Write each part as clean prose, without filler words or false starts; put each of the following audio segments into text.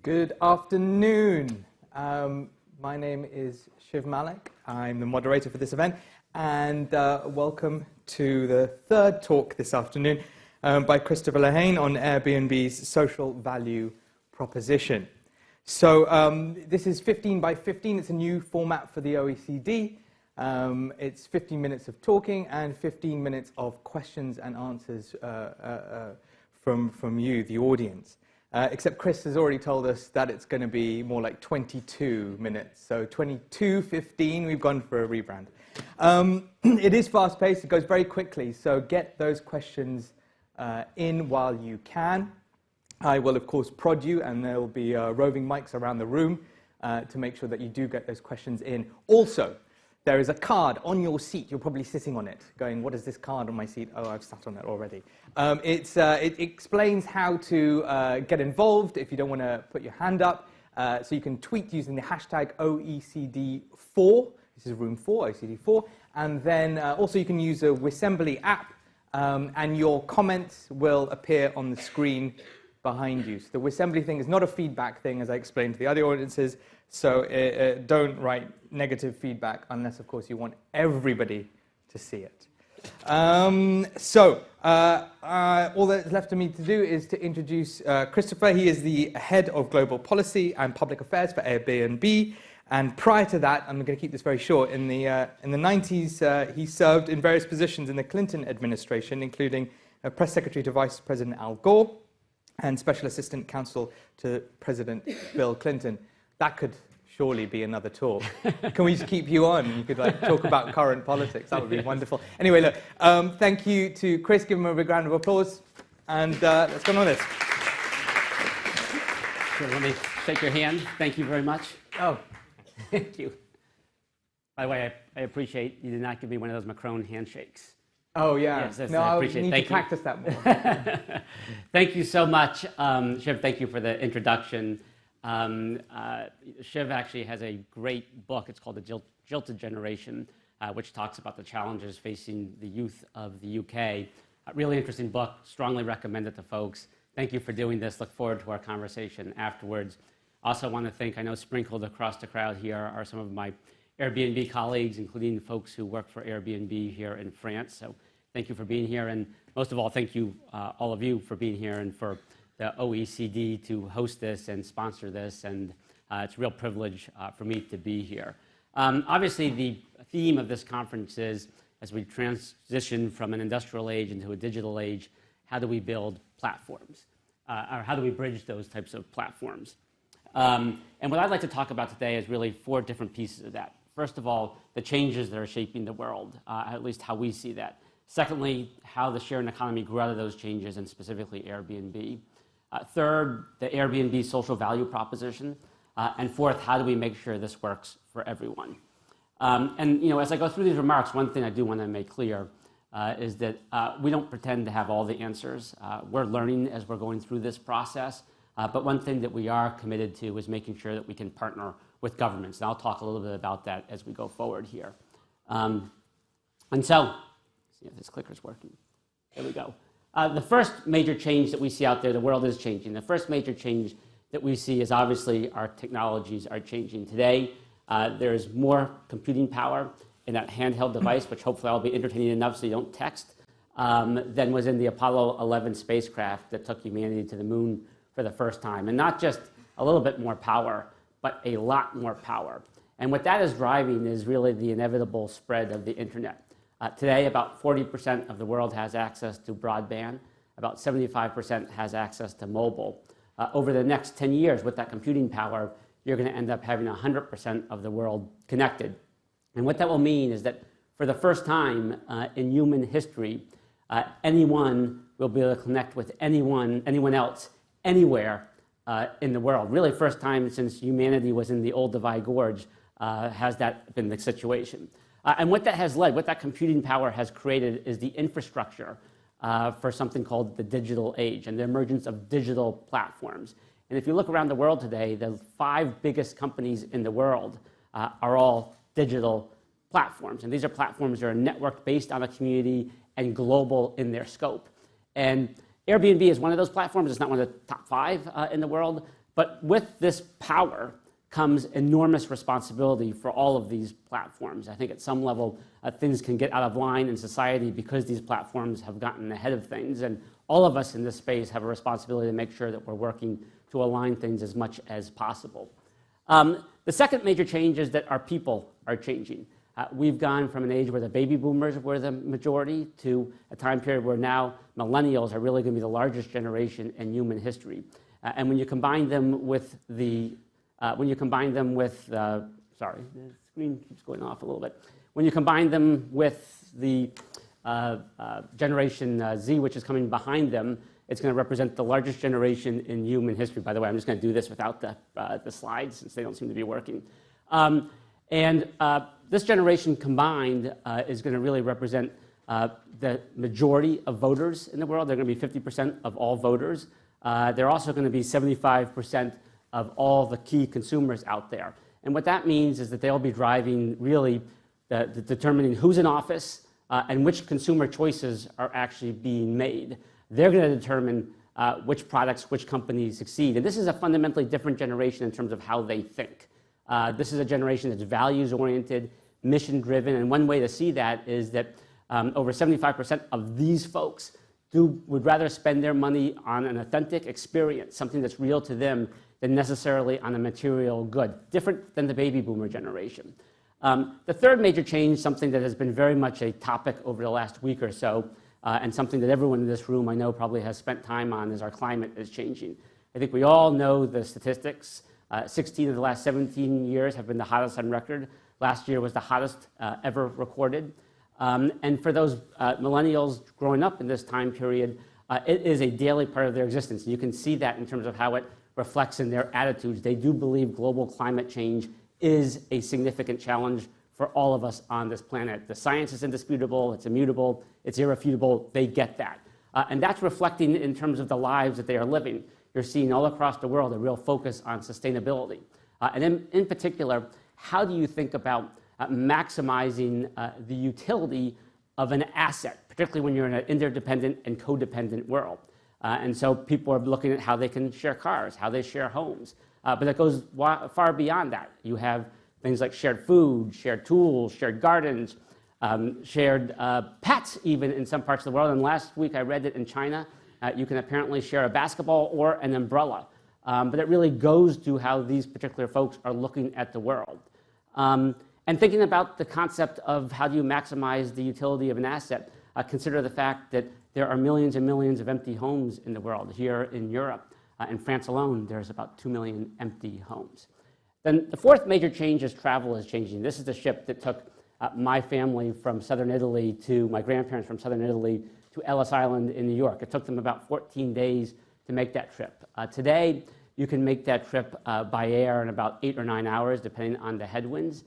Good afternoon. My name is Shiv Malik. I'm the moderator for this event, and welcome to the third talk this afternoon by Christopher Lehane on Airbnb's social value proposition. So this is 15 by 15. It's a new format for the OECD. It's 15 minutes of talking and 15 minutes of questions and answers from you, the audience. Except Chris has already told us that it's going to be more like 22 minutes. So 22:15, we've gone for a rebrand. It is fast-paced. It goes very quickly. So get those questions in while you can. I will, of course, prod you, and there will be roving mics around the room to make sure that you do get those questions in. Also, there is a card on your seat. You're probably sitting on it, going, what is this card on my seat? Oh, I've sat on it already. It explains how to get involved if you don't want to put your hand up. So you can tweet using the hashtag OECD4. This is room 4, OECD4. And then also you can use a Wissembly app, and your comments will appear on the screen behind you. So the Wissembly thing is not a feedback thing, as I explained to the other audiences. So don't write negative feedback unless, of course, you want everybody to see it. All that's left for me to do is to introduce Christopher. He is the head of global policy and public affairs for Airbnb. And prior to that, I'm going to keep this very short, in the 90s, he served in various positions in the Clinton administration, including press secretary to Vice President Al Gore and special assistant counsel to President Bill Clinton. That could surely be another talk. Can we just keep you on? You could talk about current politics. That would be wonderful. Anyway, look, thank you to Chris. Give him a big round of applause. And let's go on with this. So let me shake your hand. Thank you very much. Oh, thank you. By the way, I appreciate you did not give me one of those Macron handshakes. Oh, yeah. Yes, no, I appreciate it. Need Thank to practice that more. Thank you so much, Shiv. Thank you for the introduction. Shiv actually has a great book. It's called The Jilted Generation, which talks about the challenges facing the youth of the UK. A really interesting book. Strongly recommend it to folks. Thank you for doing this. Look forward to our conversation afterwards. Also want to thank, I know sprinkled across the crowd here are some of my Airbnb colleagues, including folks who work for Airbnb here in France. So thank you for being here. And most of all, thank you, all of you, for being here and for the OECD to host this and sponsor this, and it's a real privilege for me to be here. Obviously, the theme of this conference is, as we transition from an industrial age into a digital age, how do we build platforms? Or how do we bridge those types of platforms? And what I'd like to talk about today is really 4 different pieces of that. First of all, the changes that are shaping the world, at least how we see that. Secondly, how the sharing economy grew out of those changes, and specifically Airbnb. Third, the Airbnb social value proposition. And fourth, how do we make sure this works for everyone? And as I go through these remarks, one thing I do want to make clear is that we don't pretend to have all the answers. We're learning as we're going through this process. But one thing that we are committed to is making sure that we can partner with governments. And I'll talk a little bit about that as we go forward here. And so, let's see if this clicker's working. There we go. The first major change that we see out there, the world is changing. The first major change that we see is obviously our technologies are changing. Today, there's more computing power in that handheld device, which hopefully I'll be entertaining enough so you don't text, than was in the Apollo 11 spacecraft that took humanity to the moon for the first time. And not just a little bit more power, but a lot more power. And what that is driving is really the inevitable spread of the internet. Today, about 40% of the world has access to broadband. About 75% has access to mobile. Over the next 10 years, with that computing power, you're going to end up having 100% of the world connected. And what that will mean is that for the first time in human history, anyone will be able to connect with anyone else, anywhere in the world. Really, first time since humanity was in the old Divide Gorge has that been the situation. And what that has led, what that computing power has created, is the infrastructure for something called the digital age and the emergence of digital platforms. And if you look around the world today, the 5 biggest companies in the world are all digital platforms. And these are platforms that are networked based on a community and global in their scope. And Airbnb is one of those platforms. It's not one of the top 5 in the world, But with this power comes enormous responsibility for all of these platforms. I think at some level, things can get out of line in society because these platforms have gotten ahead of things. And all of us in this space have a responsibility to make sure that we're working to align things as much as possible. The second major change is that our people are changing. We've gone from an age where the baby boomers were the majority to a time period where now millennials are really going to be the largest generation in human history. And when you combine them with sorry, the screen keeps going off a little bit. When you combine them with the Generation Z, which is coming behind them, it's going to represent the largest generation in human history. By the way, I'm just going to do this without the slides since they don't seem to be working. This generation combined is going to really represent the majority of voters in the world. They're going to be 50% of all voters. They're also going to be 75% of all the key consumers out there. And what that means is that they'll be driving really determining who's in office and which consumer choices are actually being made. They're going to determine which products, which companies succeed. And this is a fundamentally different generation in terms of how they think. This is a generation that's values-oriented, mission-driven, and one way to see that is that over 75% of these folks would rather spend their money on an authentic experience, something that's real to them, than necessarily on a material good, different than the baby boomer generation. The third major change, something that has been very much a topic over the last week or so, and something that everyone in this room I know probably has spent time on, is our climate is changing. I think we all know the statistics. 16 of the last 17 years have been the hottest on record. Last year was the hottest ever recorded. And for those millennials growing up in this time period, it is a daily part of their existence. You can see that in terms of how it reflects in their attitudes. They do believe global climate change is a significant challenge for all of us on this planet. The science is indisputable, it's immutable, it's irrefutable. They get that. And that's reflecting in terms of the lives that they are living. You're seeing all across the world a real focus on sustainability. And in particular, how do you think about maximizing the utility of an asset, particularly when you're in an interdependent and codependent world? And so people are looking at how they can share cars, how they share homes. But it goes far beyond that. You have things like shared food, shared tools, shared gardens, shared pets even in some parts of the world. And last week I read that in China, you can apparently share a basketball or an umbrella. But it really goes to how these particular folks are looking at the world. And thinking about the concept of how do you maximize the utility of an asset, consider the fact that there are millions and millions of empty homes in the world. Here in Europe, in France alone, there's about 2 million empty homes. Then the fourth major change is travel is changing. This is the ship that took my family from southern Italy to my grandparents from southern Italy to Ellis Island in New York. It took them about 14 days to make that trip. Today, you can make that trip by air in about 8 or 9 hours, depending on the headwinds.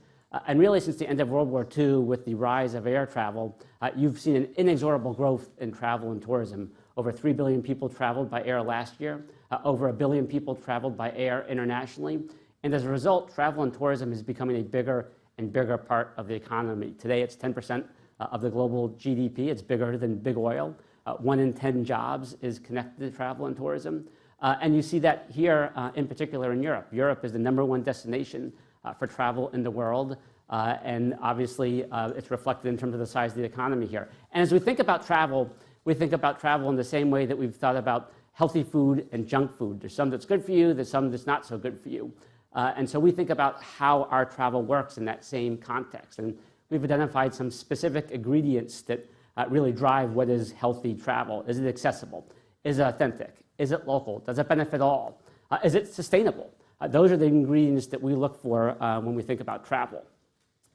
And really, since the end of World War II, with the rise of air travel, you've seen an inexorable growth in travel and tourism. Over 3 billion people traveled by air last year. Over 1 billion people traveled by air internationally. And as a result, travel and tourism is becoming a bigger and bigger part of the economy. Today, it's 10% of the global GDP. It's bigger than big oil. 1 in 10 jobs is connected to travel and tourism. And you see that here, in particular in Europe. Europe is the #1 destination for travel in the world. And obviously, it's reflected in terms of the size of the economy here. And as we think about travel, we think about travel in the same way that we've thought about healthy food and junk food. There's some that's good for you, there's some that's not so good for you. And so we think about how our travel works in that same context. And we've identified some specific ingredients that really drive what is healthy travel. Is it accessible? Is it authentic? Is it local? Does it benefit all? Is it sustainable? Those are the ingredients that we look for when we think about travel.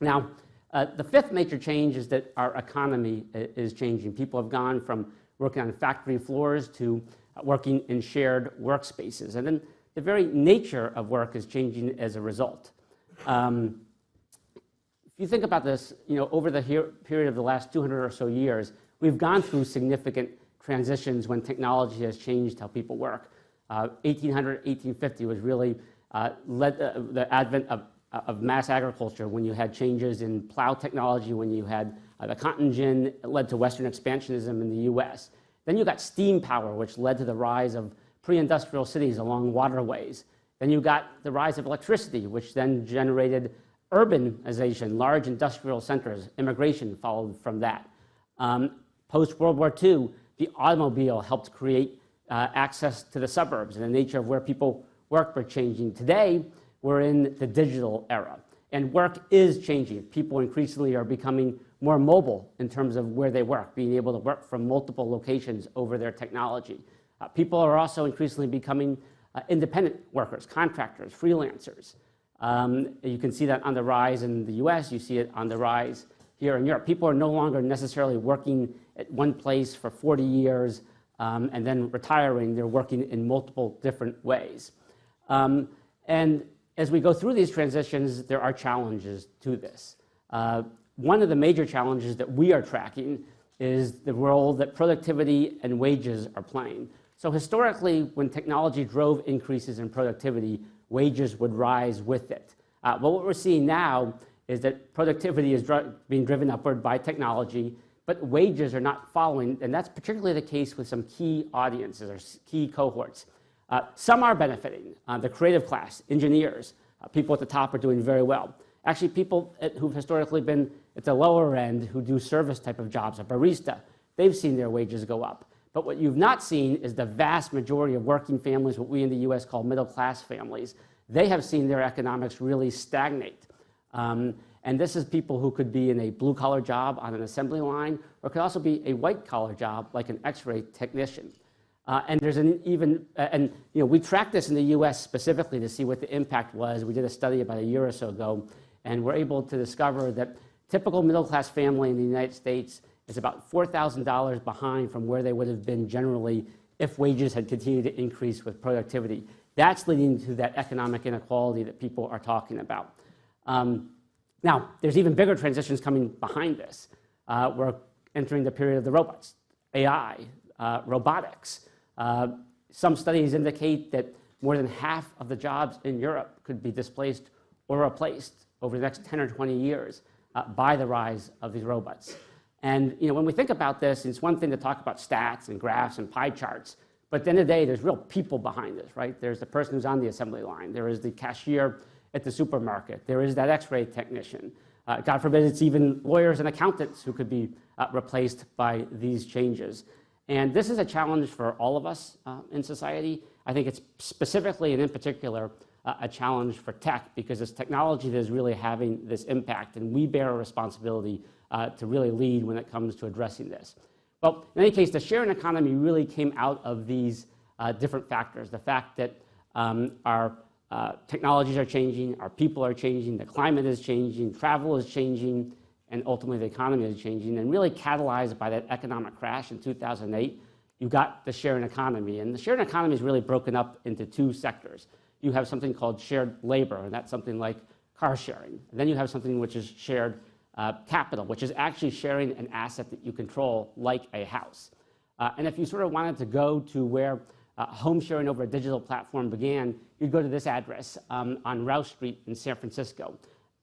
Now, the fifth major change is that our economy is changing. People have gone from working on factory floors to working in shared workspaces. And then the very nature of work is changing as a result. If you think about this, over the period of the last 200 or so years, we've gone through significant transitions when technology has changed how people work. 1800, 1850 was really the advent of mass agriculture, when you had changes in plow technology, when you had the cotton gin, it led to Western expansionism in the US. Then you got steam power, which led to the rise of pre-industrial cities along waterways. Then you got the rise of electricity, which then generated urbanization, large industrial centers. Immigration followed from that. Post-World War II, the automobile helped create access to the suburbs, and the nature of where people work were changing. Today, we're in the digital era, and work is changing. People increasingly are becoming more mobile in terms of where they work, being able to work from multiple locations over their technology. People are also increasingly becoming independent workers, contractors, freelancers. You can see that on the rise in the US, you see it on the rise here in Europe. People are no longer necessarily working at one place for 40 years and then retiring. They're working in multiple different ways. And as we go through these transitions, there are challenges to this. One of the major challenges that we are tracking is the role that productivity and wages are playing. So historically, when technology drove increases in productivity, wages would rise with it. But what we're seeing now is that productivity is being driven upward by technology, but wages are not following, and that's particularly the case with some key audiences or key cohorts. Some are benefiting. The creative class, engineers, people at the top are doing very well. Actually, people who've historically been at the lower end who do service type of jobs, a barista, they've seen their wages go up. But what you've not seen is the vast majority of working families, what we in the US call middle class families. They have seen their economics really stagnate. And this is people who could be in a blue-collar job on an assembly line, or could also be a white-collar job like an X-ray technician. And there's we tracked this in the US specifically to see what the impact was. We did a study about a year or so ago, and we're able to discover that typical middle-class family in the United States is about $4,000 behind from where they would have been generally if wages had continued to increase with productivity. That's leading to that economic inequality that people are talking about. Now, there's even bigger transitions coming behind this. We're entering the period of the robots, AI, robotics. Some studies indicate that more than half of the jobs in Europe could be displaced or replaced over the next 10 or 20 years by the rise of these robots. And when we think about this, it's one thing to talk about stats and graphs and pie charts, but at the end of the day, there's real people behind this, right? There's the person who's on the assembly line. There is the cashier at the supermarket. There is that X-ray technician. God forbid, it's even lawyers and accountants who could be replaced by these changes. And this is a challenge for all of us in society. I think it's specifically and in particular a challenge for tech, because it's technology that is really having this impact, and we bear a responsibility to really lead when it comes to addressing this. Well, in any case, the sharing economy really came out of these different factors. The fact that our technologies are changing, our people are changing, the climate is changing, travel is changing, and ultimately the economy is changing, and really catalyzed by that economic crash in 2008, you got the sharing economy. And the sharing economy is really broken up into two sectors. You have something called shared labor, and that's something like car sharing. And then you have something which is shared capital, which is actually sharing an asset that you control, like a house. And if you sort of wanted to go to where home sharing over a digital platform began, you'd go to this address on Rouse Street in San Francisco.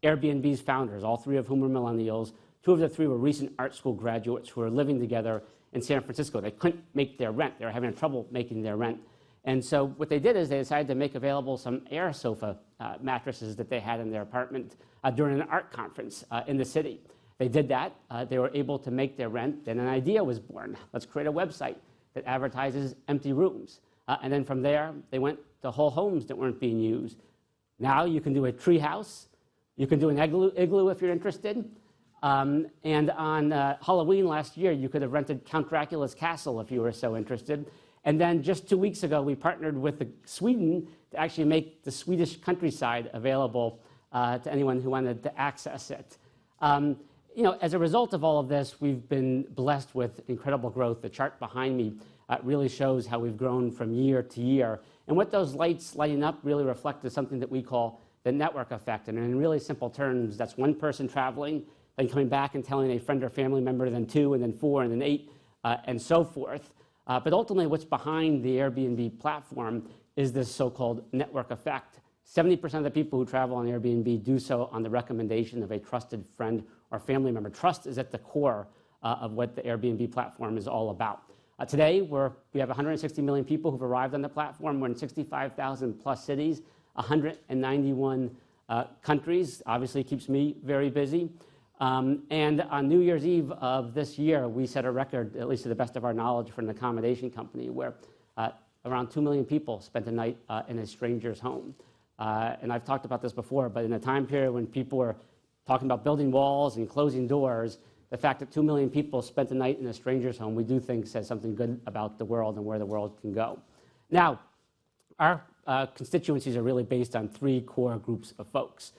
Airbnb's founders, all three of whom were millennials, two of the three were recent art school graduates who were living together in San Francisco. They couldn't make their rent. They were having trouble making their rent. And so what they did is they decided to make available some air sofa mattresses that they had in their apartment during an art conference in the city. They did that. They were able to make their rent. Then an idea was born. Let's create a website that advertises empty rooms. And then from there, they went to whole homes that weren't being used. Now you can do a tree house. You can do an igloo if you're interested. And on Halloween last year, you could have rented Count Dracula's castle if you were so interested. And then just 2 weeks ago, we partnered with Sweden to actually make the Swedish countryside available to anyone who wanted to access it. As a result of all of this, we've been blessed with incredible growth. The chart behind me really shows how we've grown from year to year. And what those lights lighting up really reflect is something that we call the network effect. And in really simple terms, that's one person traveling, then coming back and telling a friend or family member, then two, and then four, and then eight, and so forth. But ultimately, what's behind the Airbnb platform is this so-called network effect. 70% of the people who travel on Airbnb do so on the recommendation of a trusted friend or family member. Trust is at the core of what the Airbnb platform is all about. Today, we have 160 million people who've arrived on the platform. We're in 65,000 plus cities. 191 countries. Obviously keeps me very busy. And on New Year's Eve of this year, we set a record, at least to the best of our knowledge, for an accommodation company where around 2 million people spent a night in a stranger's home. And I've talked about this before, but in a time period when people were talking about building walls and closing doors, the fact that 2 million people spent the night in a stranger's home, we do think says something good about the world and where the world can go. Now, our constituencies are really based on 3 core groups of folks.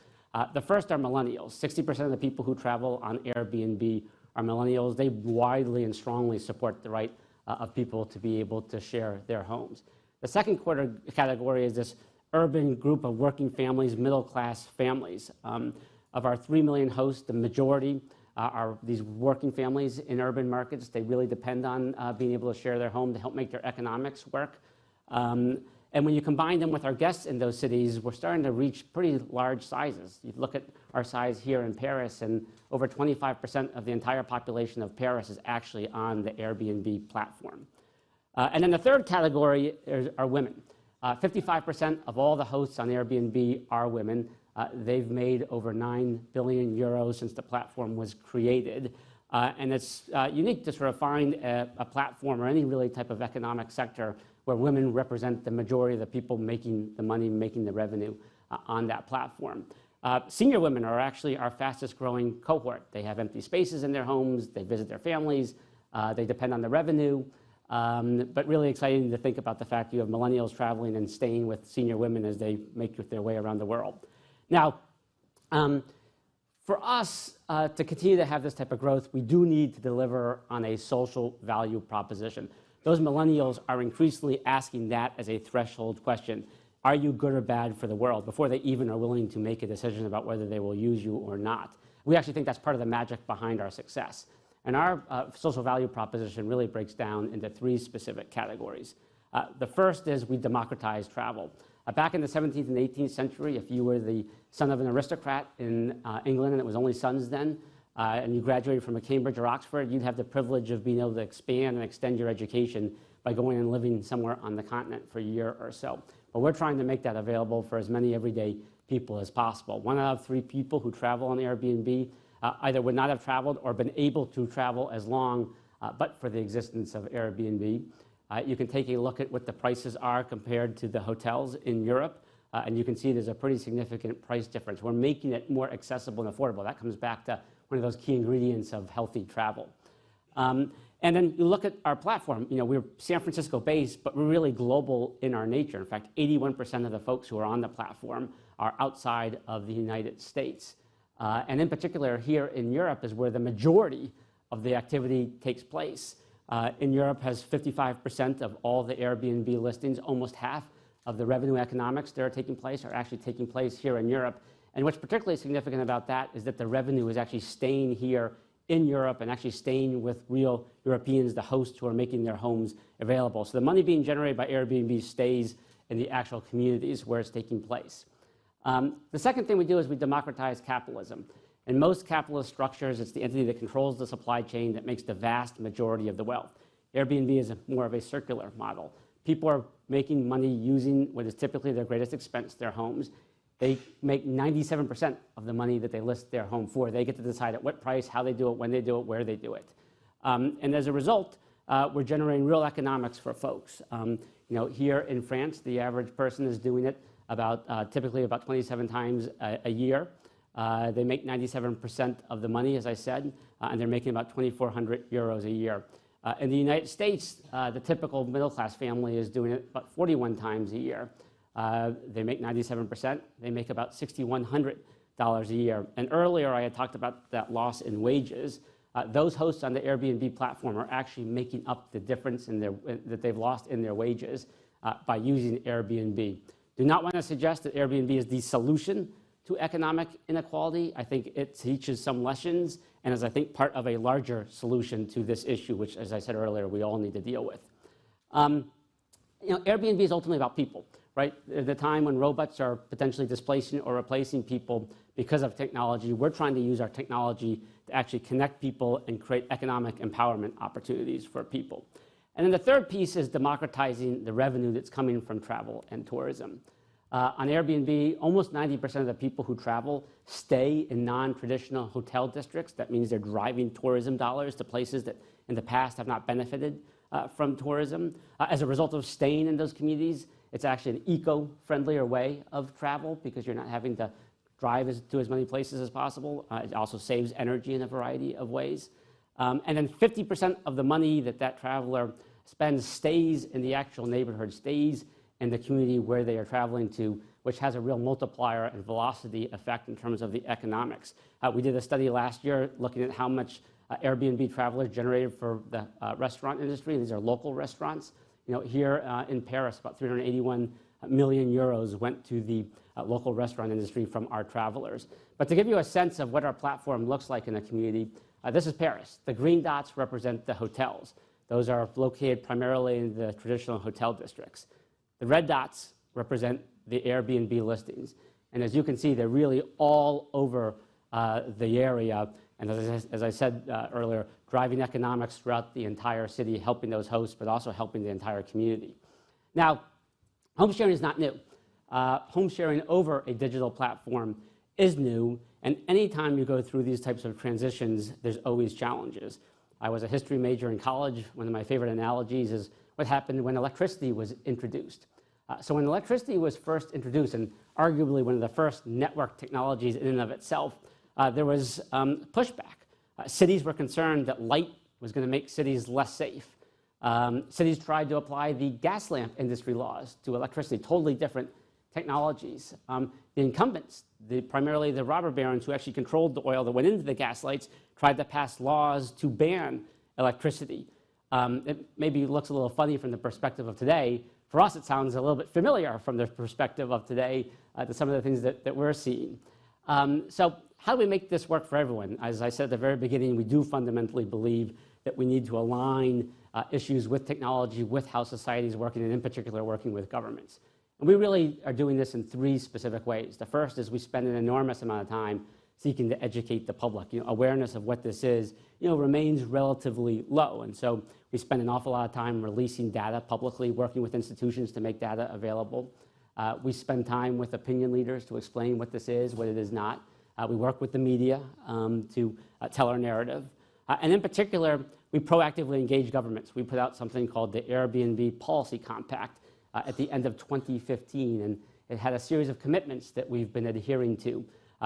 The first are millennials. 60% of the people who travel on Airbnb are millennials. They widely and strongly support the right of people to be able to share their homes. The second category is this urban group of working families, middle-class families. Of our 3 million hosts, the majority are these working families in urban markets. They really depend on being able to share their home to help make their economics work. And when you combine them with our guests in those cities, we're starting to reach pretty large sizes. You look at our size here in Paris, and over 25% of the entire population of Paris is actually on the Airbnb platform. And then the third category are women. 55% of all the hosts on Airbnb are women. They've made over 9 billion euros since the platform was created. And it's unique to sort of find a platform or any really type of economic sector where women represent the majority of the people making the money, making the revenue on that platform. Senior women are actually our fastest growing cohort. They have empty spaces in their homes, they visit their families, they depend on the revenue, but really exciting to think about the fact you have millennials traveling and staying with senior women as they make their way around the world. Now, for us to continue to have this type of growth, we do need to deliver on a social value proposition. Those millennials are increasingly asking that as a threshold question. Are you good or bad for the world before they even are willing to make a decision about whether they will use you or not? We actually think that's part of the magic behind our success. And our social value proposition really breaks down into 3 specific categories. The first is we democratize travel. Back in the 17th and 18th century, if you were the son of an aristocrat in England, and it was only sons then, and you graduated from a Cambridge or Oxford, you'd have the privilege of being able to expand and extend your education by going and living somewhere on the continent for a year or so. But we're trying to make that available for as many everyday people as possible. 1 out of 3 people who travel on Airbnb either would not have traveled or been able to travel as long but for the existence of Airbnb. You can take a look at what the prices are compared to the hotels in Europe, and you can see there's a pretty significant price difference. We're making it more accessible and affordable. That comes back to one of those key ingredients of healthy travel. And then you look at our platform. You know, we're San Francisco based, but we're really global in our nature. In fact, 81% of the folks who are on the platform are outside of the United States. And in particular, here in Europe is where the majority of the activity takes place. In Europe has 55% of all the Airbnb listings. Almost half of the revenue economics that are taking place are actually taking place here in Europe. And what's particularly significant about that is that the revenue is actually staying here in Europe and actually staying with real Europeans, the hosts who are making their homes available. So the money being generated by Airbnb stays in the actual communities where it's taking place. The second thing we do is we democratize capitalism. In most capitalist structures, it's the entity that controls the supply chain that makes the vast majority of the wealth. Airbnb is more of a circular model. People are making money using what is typically their greatest expense, their homes. They make 97% of the money that they list their home for. They get to decide at what price, how they do it, when they do it, where they do it. And as a result, we're generating real economics for folks. You know, here in France, the average person is doing it typically about 27 times a year. They make 97% of the money, as I said, and they're making about 2,400 euros a year. In the United States, the typical middle-class family is doing it about 41 times a year. They make 97%. They make about $6,100 a year. And earlier, I had talked about that loss in wages. Those hosts on the Airbnb platform are actually making up the difference that they've lost in their wages by using Airbnb. Do not want to suggest that Airbnb is the solution to economic inequality. I think it teaches some lessons and is, I think, part of a larger solution to this issue, which, as I said earlier, we all need to deal with. You know, Airbnb is ultimately about people, right? At the time when robots are potentially displacing or replacing people because of technology, we're trying to use our technology to actually connect people and create economic empowerment opportunities for people. And then the third piece is democratizing the revenue that's coming from travel and tourism. On Airbnb, almost 90% of the people who travel stay in non-traditional hotel districts. That means they're driving tourism dollars to places that in the past have not benefited from tourism. As a result of staying in those communities, it's actually an eco-friendlier way of travel because you're not having to drive to as many places as possible. It also saves energy in a variety of ways. And then 50% of the money that traveler spends stays in the actual neighborhood, stays in the community where they are traveling to, which has a real multiplier and velocity effect in terms of the economics. We did a study last year looking at how much Airbnb travelers generated for the restaurant industry. These are local restaurants. Here in Paris, about 381 million euros went to the local restaurant industry from our travelers. But to give you a sense of what our platform looks like in a community, this is Paris. The green dots represent the hotels. Those are located primarily in the traditional hotel districts. The red dots represent the Airbnb listings. And as you can see, they're really all over the area. And as I said earlier, driving economics throughout the entire city, helping those hosts, but also helping the entire community. Now, home sharing is not new. Home sharing over a digital platform is new. And anytime you go through these types of transitions, there's always challenges. I was a history major in college. One of my favorite analogies is what happened when electricity was introduced. So when electricity was first introduced, and arguably one of the first network technologies in and of itself, there was pushback. Cities were concerned that light was going to make cities less safe. Cities tried to apply the gas lamp industry laws to electricity, totally different technologies. The incumbents, primarily the robber barons who actually controlled the oil that went into the gas lights, tried to pass laws to ban electricity. It maybe looks a little funny from the perspective of today. For us, it sounds a little bit familiar from the perspective of today to some of the things that we're seeing. So how do we make this work for everyone? As I said at the very beginning, we do fundamentally believe that we need to align issues with technology, with how society is working, and in particular, working with governments. And we really are doing this in three specific ways. The first is we spend an enormous amount of time seeking to educate the public. Awareness of what this is, remains relatively low. And so we spend an awful lot of time releasing data publicly, working with institutions to make data available. We spend time with opinion leaders to explain what this is, what it is not. We work with the media to tell our narrative. And in particular, we proactively engage governments. We put out something called the Airbnb Policy Compact at the end of 2015, and it had a series of commitments that we've been adhering to.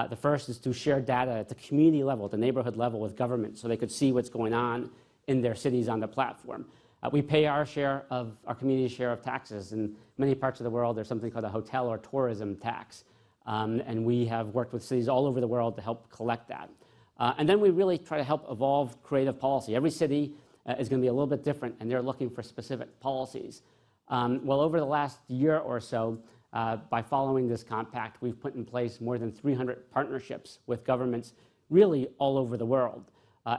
The first is to share data at the community level, at the neighborhood level with government so they could see what's going on in their cities on the platform. We pay our community's share of taxes. In many parts of the world, there's something called a hotel or tourism tax. And we have worked with cities all over the world to help collect that. And then we really try to help evolve creative policy. Every city is going to be a little bit different, and they're looking for specific policies. Well, over the last year or so, by following this compact, we've put in place more than 300 partnerships with governments really all over the world.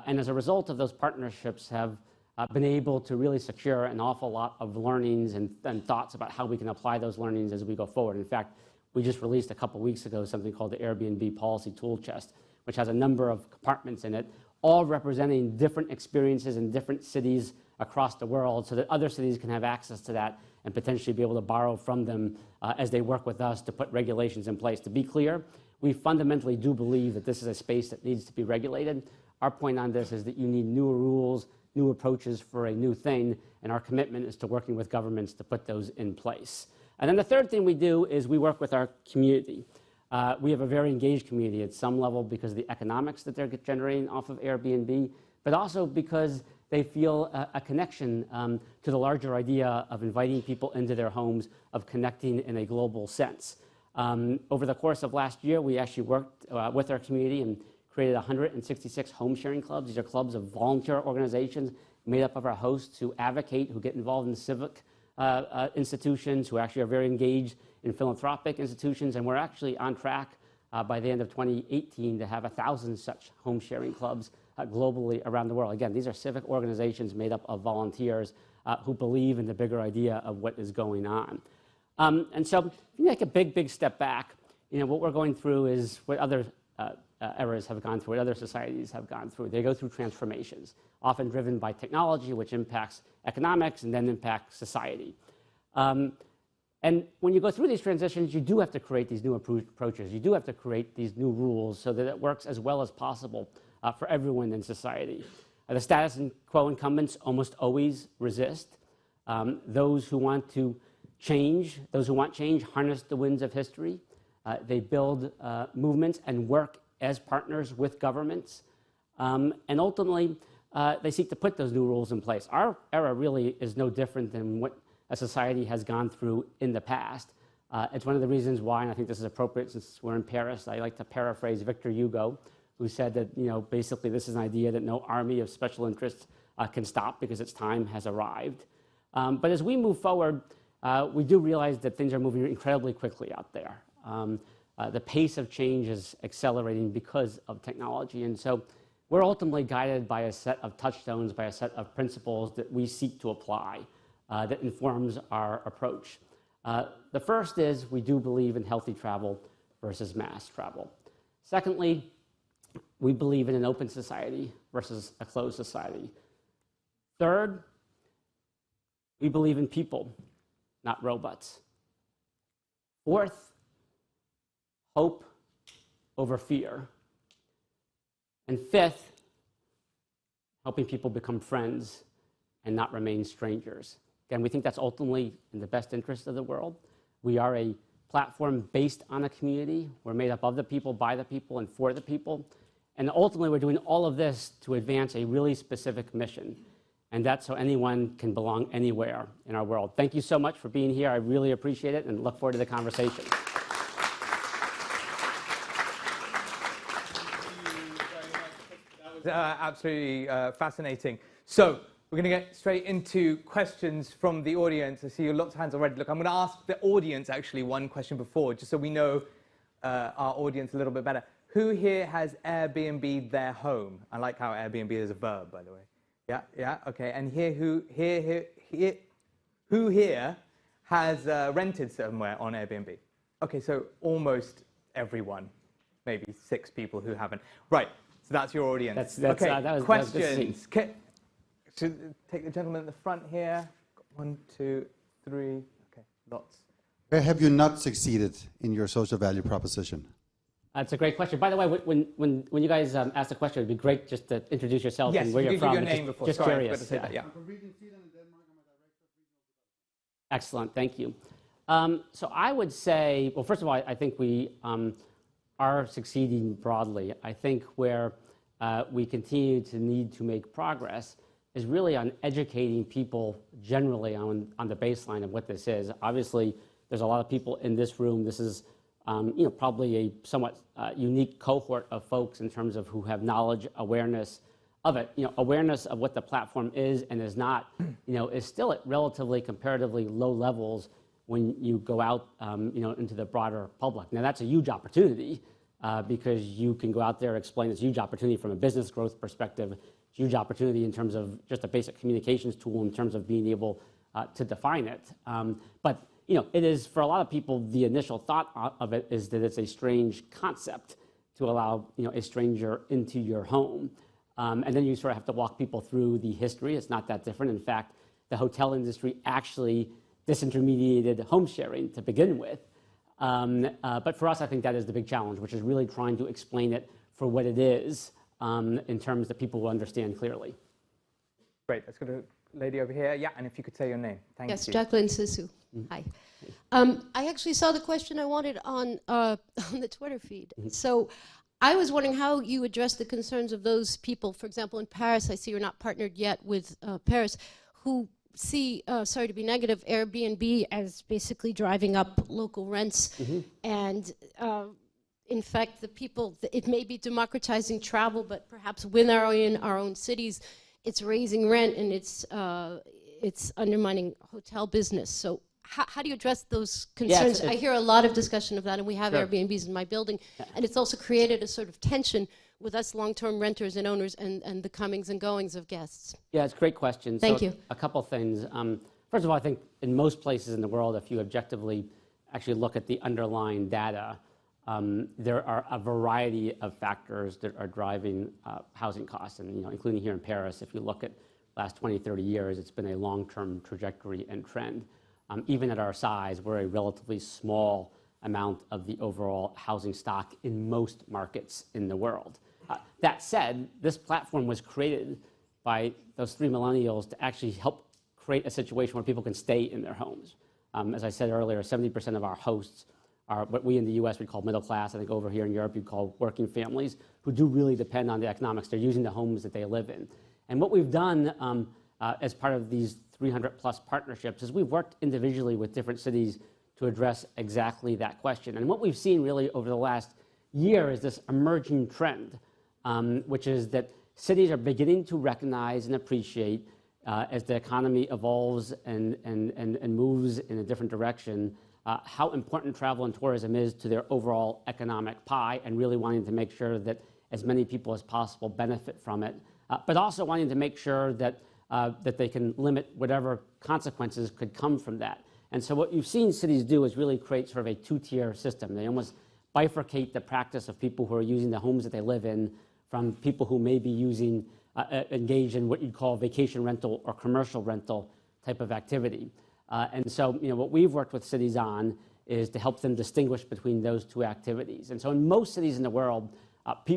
And as a result of those partnerships have been able to really secure an awful lot of learnings and thoughts about how we can apply those learnings as we go forward. In fact, we just released a couple weeks ago something called the Airbnb Policy Tool Chest, which has a number of compartments in it, all representing different experiences in different cities across the world so that other cities can have access to that and potentially be able to borrow from them as they work with us to put regulations in place. To be clear, we fundamentally do believe that this is a space that needs to be regulated. Our point on this is that you need newer rules, new approaches for a new thing, and our commitment is to working with governments to put those in place. And then the third thing we do is we work with our community. We have a very engaged community at some level because of the economics that they're generating off of Airbnb, but also because they feel a connection to the larger idea of inviting people into their homes, of connecting in a global sense. Over the course of last year, we actually worked with our community and created 166 home sharing clubs. These are clubs of volunteer organizations made up of our hosts who advocate, who get involved in civic institutions, who actually are very engaged in philanthropic institutions. And we're actually on track by the end of 2018 to have 1,000 such home sharing clubs globally around the world. Again, these are civic organizations made up of volunteers who believe in the bigger idea of what is going on. And so if you make a big step back, what we're going through is what other eras have gone through, what other societies have gone through. They go through transformations, often driven by technology, which impacts economics and then impacts society. And when you go through these transitions, you do have to create these new approaches. You do have to create these new rules so that it works as well as possible for everyone in society. The status quo incumbents almost always resist. Those who want change, harness the winds of history. They build movements and work as partners with governments. And ultimately, they seek to put those new rules in place. Our era really is no different than what a society has gone through in the past. It's one of the reasons why, and I think this is appropriate since we're in Paris, I like to paraphrase Victor Hugo, who said that, basically this is an idea that no army of special interests can stop because its time has arrived. But as we move forward, we do realize that things are moving incredibly quickly out there. The pace of change is accelerating because of technology. And so we're ultimately guided by a set of touchstones, by a set of principles that we seek to apply that informs our approach. The first is we do believe in healthy travel versus mass travel. Secondly, we believe in an open society versus a closed society. Third, we believe in people, not robots. Fourth, hope over fear. And fifth, helping people become friends and not remain strangers. Again, we think that's ultimately in the best interest of the world. We are a platform based on a community. We're made up of the people, by the people, and for the people. And ultimately, we're doing all of this to advance a really specific mission. And that's so anyone can belong anywhere in our world. Thank you so much for being here. I really appreciate it and look forward to the conversation. Absolutely fascinating. So we're going to get straight into questions from the audience. I see you lots of hands already. Look, I'm going to ask the audience actually one question before, just so we know our audience a little bit better. Who here has Airbnb their home? I like how Airbnb is a verb, by the way. Yeah, okay. And who here has rented somewhere on Airbnb? Okay, so almost everyone, maybe 6 people who haven't. Right. So that's your audience. Okay, questions. Should take the gentleman at the front here. 1, 2, 3. Okay, lots. Where have you not succeeded in your social value proposition? That's a great question. By the way, when you guys ask the question, it'd be great just to introduce yourself and where you're from. Yes, you give your name before. Just curious. Say that, yeah. I'm from Region Zealand in Denmark. I'm a director of regional development. Excellent, thank you. So I would say, well, first of all, I think we are succeeding broadly. I think where we continue to need to make progress is really on educating people generally on the baseline of what this is. Obviously, there's a lot of people in this room. This is probably a somewhat unique cohort of folks in terms of who have knowledge, awareness of it. Awareness of what the platform is and is not, is still at relatively, comparatively low levels when you go out, into the broader public. Now, that's a huge opportunity because you can go out there and explain this huge opportunity from a business growth perspective, huge opportunity in terms of just a basic communications tool in terms of being able to define it. But it is, for a lot of people, the initial thought of it is that it's a strange concept to allow, a stranger into your home. And then you sort of have to walk people through the history. It's not that different. In fact, the hotel industry actually disintermediated home sharing to begin with. But for us, I think that is the big challenge, which is really trying to explain it for what it is in terms that people will understand clearly. Great. Let's go to lady over here. Yeah, and if you could say your name. Thank you. Yes, Jacqueline Sisu. Hi. I actually saw the question I wanted on the Twitter feed. So I was wondering how you address the concerns of those people, for example, in Paris. I see you're not partnered yet with Paris, who see, sorry to be negative, Airbnb as basically driving up local rents. And in fact, the people, it may be democratizing travel, but perhaps within our own cities, it's raising rent and it's undermining hotel business. So how do you address those concerns? I hear a lot of discussion of that, and we have Airbnbs in my building, and it's also created a sort of tension with us long-term renters and owners and the comings and goings of guests. Yeah, it's a great question. Thank you. A couple things. First of all, I think in most places in the world, if you objectively actually look at the underlying data, there are a variety of factors that are driving housing costs, and including here in Paris. If you look at the last 20, 30 years, it's been a long-term trajectory and trend. even at our size, we're a relatively small amount of the overall housing stock in most markets in the world. That said, this platform was created by those 3 millennials to actually help create a situation where people can stay in their homes. As I said earlier, 70% of our hosts are what we in the US would call middle class. I think over here in Europe you'd call working families who do really depend on the economics. They're using the homes that they live in. And what we've done as part of these 300 plus partnerships is we've worked individually with different cities to address exactly that question. And what we've seen really over the last year is this emerging trend, which is that cities are beginning to recognize and appreciate as the economy evolves and moves in a different direction, how important travel and tourism is to their overall economic pie, and really wanting to make sure that as many people as possible benefit from it, but also wanting to make sure that, that they can limit whatever consequences could come from that. And so what you've seen cities do is really create sort of a two-tier system. They almost bifurcate the practice of people who are using the homes that they live in from people who may be using, engaged in what you'd call vacation rental or commercial rental type of activity. And so, what we've worked with cities on is to help them distinguish between those two activities. And so in most cities in the world,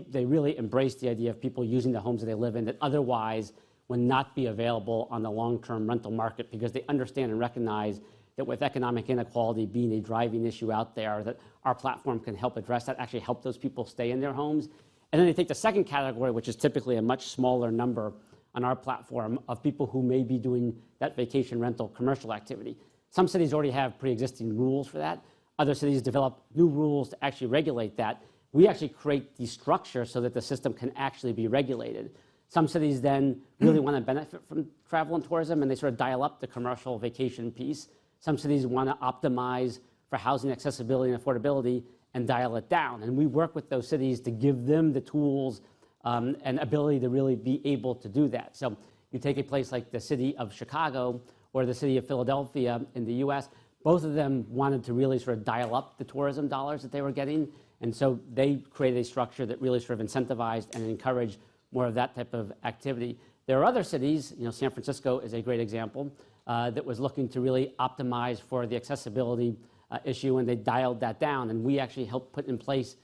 they really embrace the idea of people using the homes that they live in that otherwise would not be available on the long-term rental market, because they understand and recognize that with economic inequality being a driving issue out there, that our platform can help address that, actually help those people stay in their homes. And then they take the second category, which is typically a much smaller number on our platform of people who may be doing that vacation rental commercial activity. Some cities already have pre-existing rules for that. Other cities develop new rules to actually regulate that. We actually create the structure so that the system can actually be regulated. Some cities then really want to benefit from travel and tourism, and they sort of dial up the commercial vacation piece. Some cities want to optimize for housing accessibility and affordability and dial it down. And we work with those cities to give them the tools and ability to really be able to do that. So you take a place like the city of Chicago or the city of Philadelphia in the US, both of them wanted to really sort of dial up the tourism dollars that they were getting. And so they created a structure that really sort of incentivized and encouraged more of that type of activity. There are other cities, San Francisco is a great example, that was looking to really optimize for the accessibility issue, and they dialed that down. And we actually helped put in place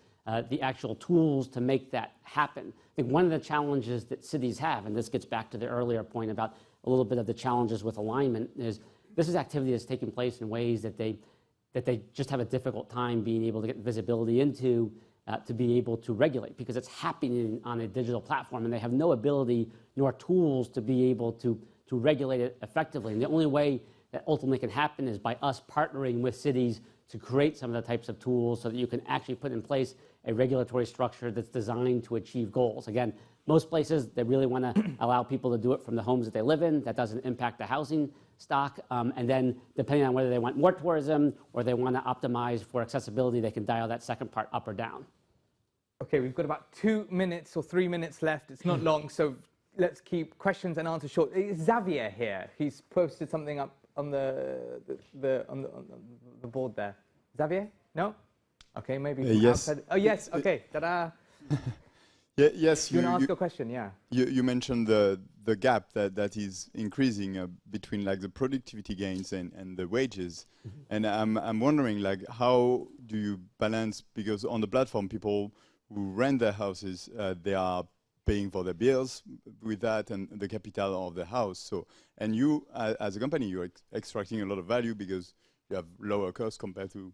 the actual tools to make that happen. I think one of the challenges that cities have, and this gets back to the earlier point about a little bit of the challenges with alignment, is this is activity that's taking place in ways that they just have a difficult time being able to get visibility into, to be able to regulate, because it's happening on a digital platform, and they have no ability nor tools to be able to regulate it effectively. And the only way that ultimately can happen is by us partnering with cities to create some of the types of tools so that you can actually put in place a regulatory structure that's designed to achieve goals. Again, most places, they really want to allow people to do it from the homes that they live in. That doesn't impact the housing stock. And then depending on whether they want more tourism or they want to optimize for accessibility, they can dial that second part up or down. Okay, we've got about 2 minutes or 3 minutes left. It's not long, so let's keep questions and answers short. Is Xavier here? He's posted something up on the board there. Xavier? No? Okay, maybe. Yes. Outside. Oh, yes. Okay. Ta-da. Yeah, yes. You want to ask a question? Yeah. You mentioned the gap that is increasing between like the productivity gains and the wages, and I'm wondering like how do you balance, because on the platform people who rent their houses they are paying for their bills with that and the capital of the house. So, and you as a company, you're extracting a lot of value because you have lower costs compared to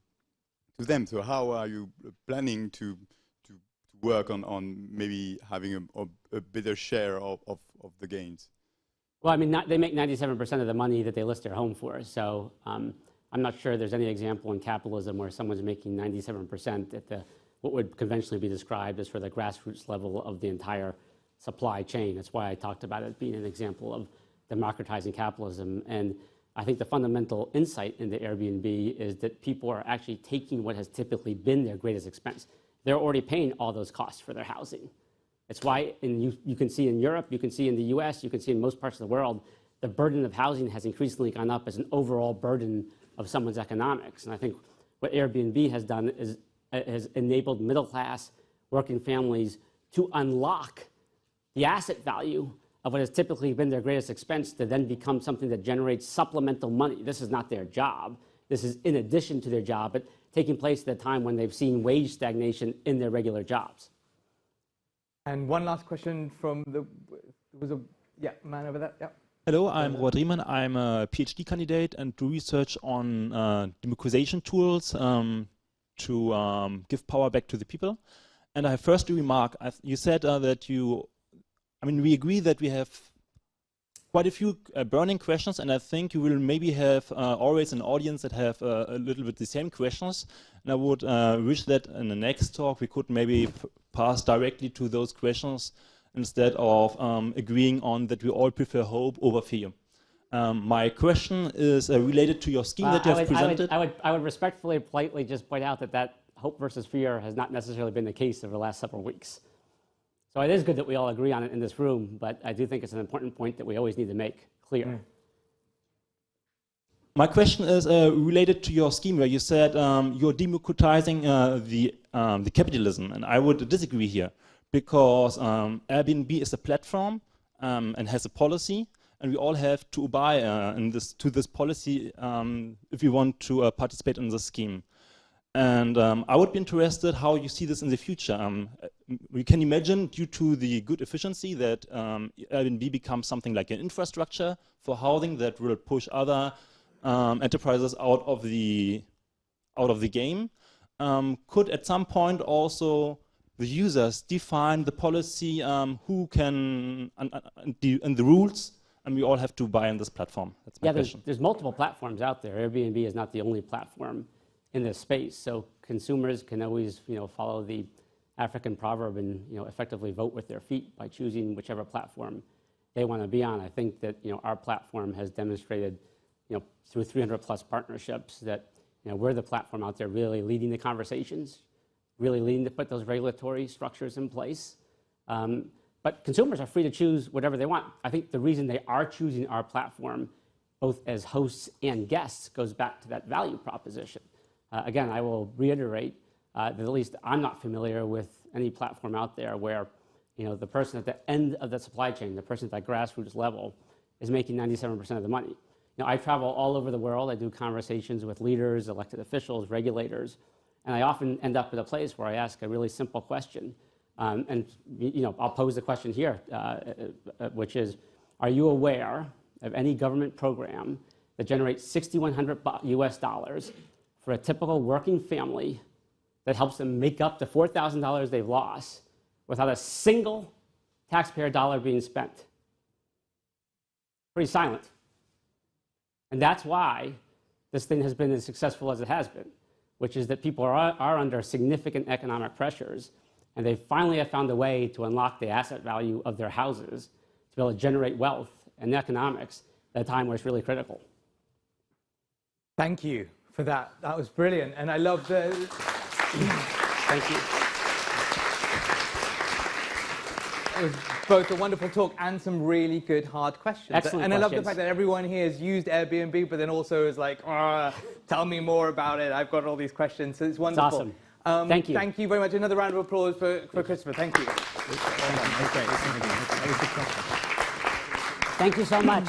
them. So how are you planning to work on maybe having a better share of the gains? Well, I mean, they make 97% of the money that they list their home for. So I'm not sure there's any example in capitalism where someone's making 97% at what would conventionally be described as for the grassroots level of the entire supply chain. That's why I talked about it being an example of democratizing capitalism. And I think the fundamental insight into Airbnb is that people are actually taking what has typically been their greatest expense. They're already paying all those costs for their housing. It's why you can see in Europe, you can see in the US, you can see in most parts of the world, the burden of housing has increasingly gone up as an overall burden of someone's economics. And I think what Airbnb has done is has enabled middle class working families to unlock the asset value of what has typically been their greatest expense to then become something that generates supplemental money. This is not their job. This is in addition to their job, but taking place at a time when they've seen wage stagnation in their regular jobs. And one last question from the, man over there. Yeah. Hello, I'm Robert Riemann. I'm a PhD candidate and do research on democratization tools to give power back to the people. And I have first to remark, you said that we agree that we have quite a few burning questions, and I think you will maybe have always an audience that have a little bit the same questions. And I would wish that in the next talk we could maybe pass directly to those questions instead of agreeing on that we all prefer hope over fear. My question is related to your scheme that you have presented. I would respectfully, politely just point out that hope versus fear has not necessarily been the case over the last several weeks. So it is good that we all agree on it in this room, but I do think it's an important point that we always need to make clear. My question is related to your scheme where you said you're democratizing the capitalism, and I would disagree here because Airbnb is a platform and has a policy, and we all have to abide to this policy if we want to participate in the scheme. And I would be interested how you see this in the future. We can imagine, due to the good efficiency, that Airbnb becomes something like an infrastructure for housing that will push other enterprises out of the game. Could at some point also the users define the policy, who can and the rules, and we all have to buy in this platform? That's my question. There's multiple platforms out there. Airbnb is not the only platform in this space, so consumers can always, follow the African proverb and, effectively vote with their feet by choosing whichever platform they want to be on. I think that, our platform has demonstrated, through 300+ partnerships that, we're the platform out there really leading the conversations, really leading to put those regulatory structures in place. But consumers are free to choose whatever they want. I think the reason they are choosing our platform, both as hosts and guests, goes back to that value proposition. Again, I will reiterate that at least I'm not familiar with any platform out there where, the person at the end of the supply chain, the person at that grassroots level, is making 97% of the money. I travel all over the world. I do conversations with leaders, elected officials, regulators, and I often end up at a place where I ask a really simple question. And I'll pose the question here, which is, are you aware of any government program that generates $6,100 US for a typical working family that helps them make up the $4,000 they've lost without a single taxpayer dollar being spent? Pretty silent. And that's why this thing has been as successful as it has been, which is that people are under significant economic pressures, and they finally have found a way to unlock the asset value of their houses to be able to generate wealth and economics at a time where it's really critical. Thank you for that. That was brilliant. And I love the... Thank you. It was both a wonderful talk and some really good hard questions. Excellent and questions. I love the fact that everyone here has used Airbnb, but then also is like, tell me more about it. I've got all these questions. So it's wonderful. It's awesome. Thank you. Thank you very much. Another round of applause for Christopher. Thank you. Thank you so much.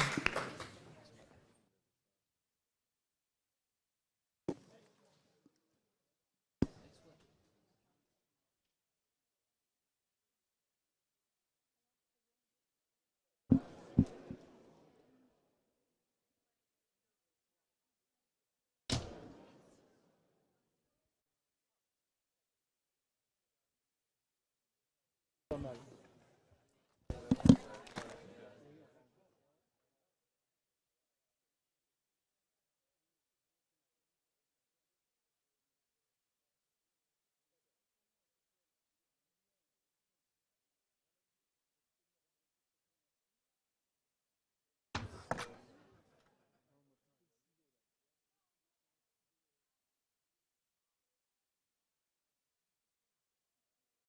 So much.